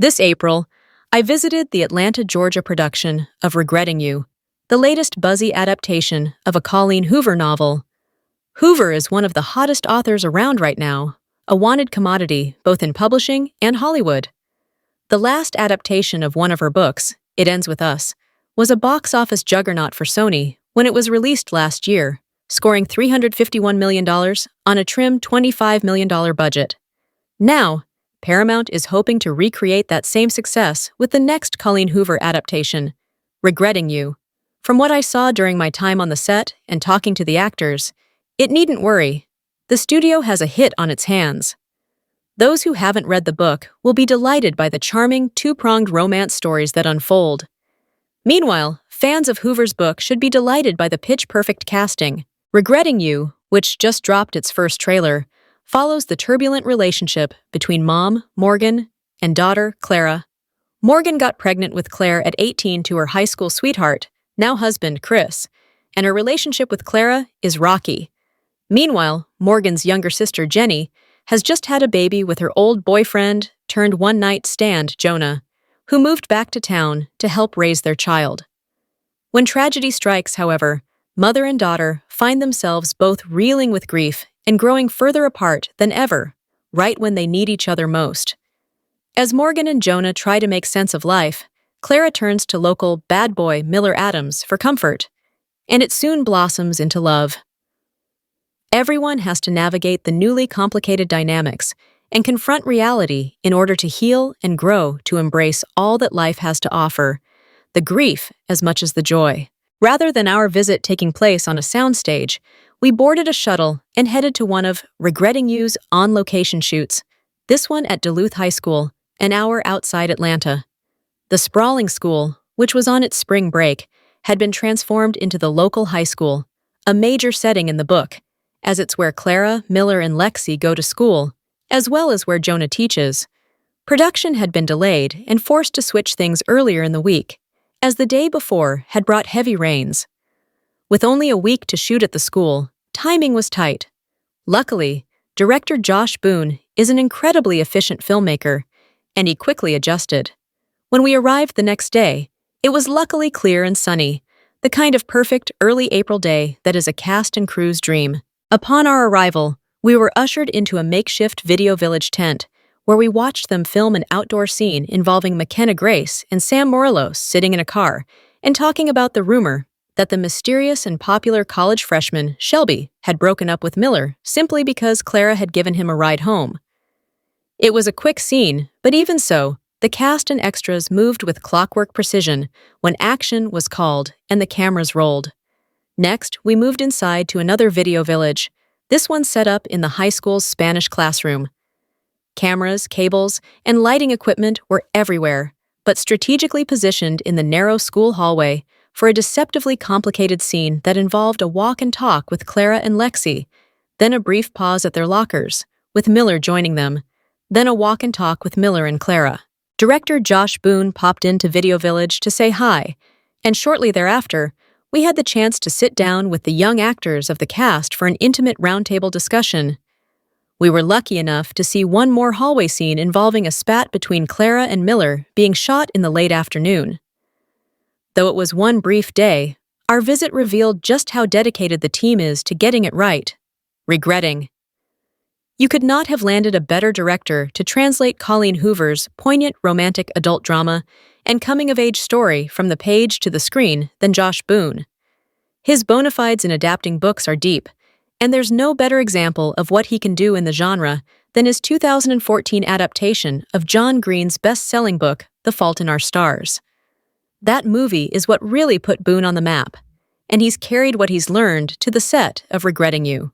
This April, I visited the Atlanta, Georgia production of Regretting You, the latest Buzzy adaptation of a Colleen Hoover novel. Hoover is one of the hottest authors around right now, a wanted commodity both in publishing and Hollywood. The last adaptation of one of her books, It Ends With Us, was a box office juggernaut for Sony when it was released last year, scoring $351 million on a trim $25 million budget. Now, Paramount is hoping to recreate that same success with the next Colleen Hoover adaptation, Regretting You. From what I saw during my time on the set and talking to the actors, it needn't worry. The studio has a hit on its hands. Those who haven't read the book will be delighted by the charming, two-pronged romance stories that unfold. Meanwhile, fans of Hoover's book should be delighted by the pitch-perfect casting. Regretting You, which just dropped its first trailer, follows the turbulent relationship between mom, Morgan, and daughter, Clara. Morgan got pregnant with Claire at 18 to her high school sweetheart, now husband, Chris, and her relationship with Clara is rocky. Meanwhile, Morgan's younger sister, Jenny, has just had a baby with her old boyfriend turned one-night stand, Jonah, who moved back to town to help raise their child. When tragedy strikes, however, mother and daughter find themselves both reeling with grief and growing further apart than ever, right when they need each other most. As Morgan and Jonah try to make sense of life, Clara turns to local bad boy Miller Adams for comfort, and it soon blossoms into love. Everyone has to navigate the newly complicated dynamics and confront reality in order to heal and grow to embrace all that life has to offer, the grief as much as the joy. Rather than our visit taking place on a soundstage, we boarded a shuttle and headed to one of Regretting You's on-location shoots, this one at Duluth High School, an hour outside Atlanta. The sprawling school, which was on its spring break, had been transformed into the local high school, a major setting in the book, as it's where Clara, Miller, and Lexi go to school, as well as where Jonah teaches. Production had been delayed and forced to switch things earlier in the week, as the day before had brought heavy rains. With only a week to shoot at the school, timing was tight. Luckily, director Josh Boone is an incredibly efficient filmmaker, and he quickly adjusted. When we arrived the next day, it was luckily clear and sunny, the kind of perfect early April day that is a cast and crew's dream. Upon our arrival, we were ushered into a makeshift Video Village tent, where we watched them film an outdoor scene involving McKenna Grace and Sam Morelos sitting in a car and talking about the rumor that the mysterious and popular college freshman, Shelby, had broken up with Miller simply because Clara had given him a ride home. It was a quick scene, but even so, the cast and extras moved with clockwork precision when action was called and the cameras rolled. Next, we moved inside to another Video Village, this one set up in the high school's Spanish classroom. Cameras, cables, and lighting equipment were everywhere, but strategically positioned in the narrow school hallway for a deceptively complicated scene that involved a walk and talk with Clara and Lexi, then a brief pause at their lockers, with Miller joining them, then a walk and talk with Miller and Clara. Director Josh Boone popped into Video Village to say hi, and shortly thereafter, we had the chance to sit down with the young actors of the cast for an intimate roundtable discussion. We were lucky enough to see one more hallway scene involving a spat between Clara and Miller being shot in the late afternoon. Though it was one brief day, our visit revealed just how dedicated the team is to getting it right. Regretting. You could not have landed a better director to translate Colleen Hoover's poignant romantic adult drama and coming-of-age story from the page to the screen than Josh Boone. His bona fides in adapting books are deep, and there's no better example of what he can do in the genre than his 2014 adaptation of John Green's best-selling book, The Fault in Our Stars. That movie is what really put Boone on the map, and he's carried what he's learned to the set of Regretting You.